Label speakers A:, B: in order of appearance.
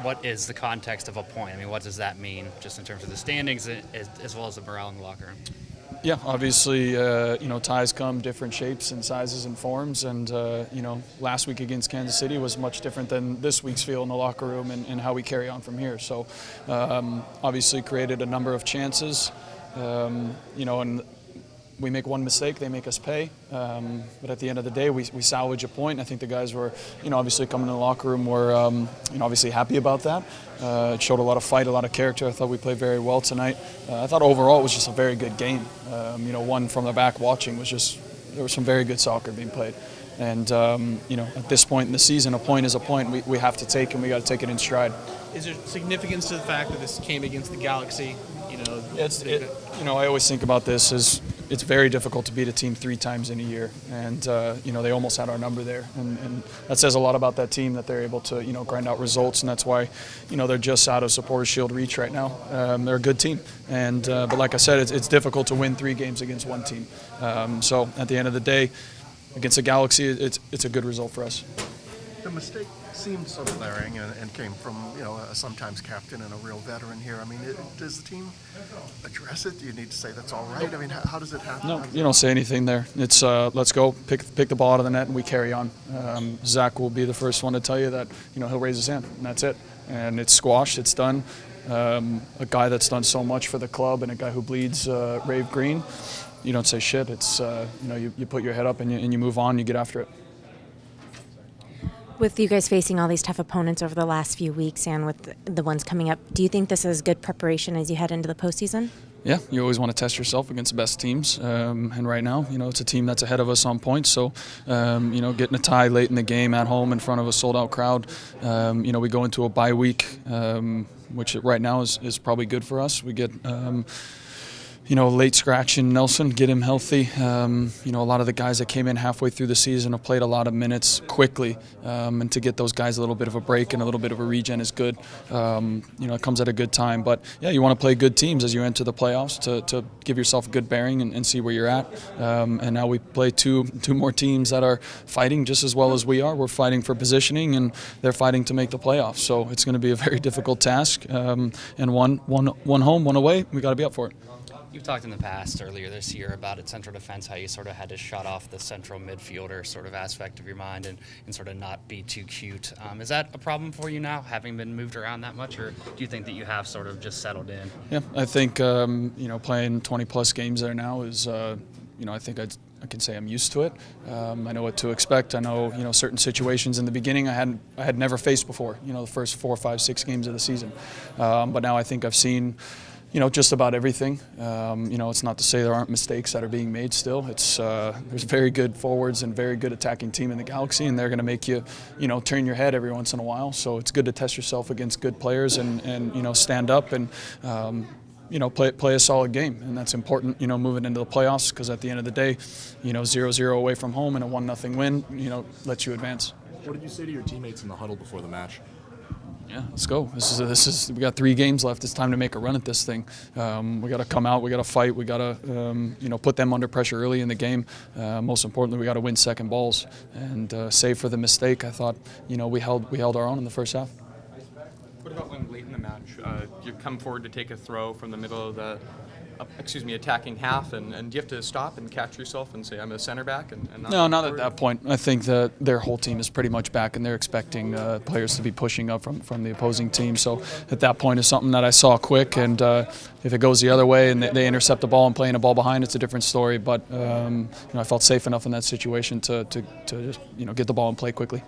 A: what is the context of a point? I mean, what does that mean just in terms of the standings as well as the morale in the locker room?
B: Yeah, obviously, ties come different shapes and sizes and forms, and last week against Kansas City was much different than this week's feel in the locker room and how we carry on from here. So, obviously, created a number of chances, and we make one mistake, they make us pay. But at the end of the day, we salvage a point. I think the guys were, obviously coming in the locker room were, obviously happy about that. It showed a lot of fight, a lot of character. I thought we played very well tonight. I thought overall it was just a very good game. One from the back watching was just, there was some very good soccer being played. And, at this point in the season, a point is a point we have to take, and we got to take it in stride.
C: Is there significance to the fact that this came against the Galaxy?
B: I always think about this as it's very difficult to beat a team 3 times in a year, and they almost had our number there, and that says a lot about that team, that they're able to grind out results, and that's why they're just out of Supporters Shield reach right now. They're a good team, and but like I said, it's difficult to win 3 games against one team. So at the end of the day, against the Galaxy, it's a good result for us.
D: The mistake seemed sort of glaring and came from a sometimes captain and a real veteran here. I mean, does the team address it? Do you need to say that's all right? I mean, how does it happen?
B: No, you don't say anything there. It's let's go, pick the ball out of the net, and we carry on. Zach will be the first one to tell you that he'll raise his hand, and that's it. And it's squashed. It's done. A guy that's done so much for the club and a guy who bleeds rave green. You don't say shit. It's you put your head up and you move on. You get after it.
E: With you guys facing all these tough opponents over the last few weeks and with the ones coming up, do you think this is good preparation as you head into the postseason?
B: Yeah, you always want to test yourself against the best teams, and right now, it's a team that's ahead of us on points. So, getting a tie late in the game at home in front of a sold-out crowd, we go into a bye week, which right now is probably good for us. We get late scratch in Nelson, get him healthy. A lot of the guys that came in halfway through the season have played a lot of minutes quickly, and to get those guys a little bit of a break and a little bit of a regen is good. It comes at a good time. But yeah, you want to play good teams as you enter the playoffs to give yourself a good bearing and see where you're at. And now we play two more teams that are fighting just as well as we are. We're fighting for positioning, and they're fighting to make the playoffs. So it's going to be a very difficult task. And one home, one away. We got to be up for it.
A: You've talked in the past earlier this year about at central defense how you sort of had to shut off the central midfielder sort of aspect of your mind and sort of not be too cute. Is that a problem for you now, having been moved around that much, or do you think that you have sort of just settled in?
B: Yeah, I think playing 20-plus games there now is I think I can say I'm used to it. I know what to expect. I know certain situations in the beginning I had never faced before. The first 4, 5, 6 games of the season, but now I think I've seen just about everything. It's not to say there aren't mistakes that are being made still. There's very good forwards and very good attacking team in the Galaxy, and they're going to make you, turn your head every once in a while. So it's good to test yourself against good players and stand up and, play a solid game. And that's important, moving into the playoffs, because at the end of the day, 0-0 away from home and a 1-0 win, lets you advance.
F: What did you say to your teammates in the huddle before the match?
B: Yeah, let's go. We got 3 games left. It's time to make a run at this thing. We got to come out. We got to fight. We got to, put them under pressure early in the game. Most importantly, we got to win second balls. And save for the mistake, I thought, we held our own in the first half.
G: What about when late in the match you come forward to take a throw from the middle of the attacking half, and do you have to stop and catch yourself and say, I'm a center back?
B: No, not at that point. I think that their whole team is pretty much back, and they're expecting players to be pushing up from the opposing team. So at that point, it's something that I saw quick, and if it goes the other way and they intercept the ball and playing a ball behind, it's a different story. But I felt safe enough in that situation to just get the ball and play quickly.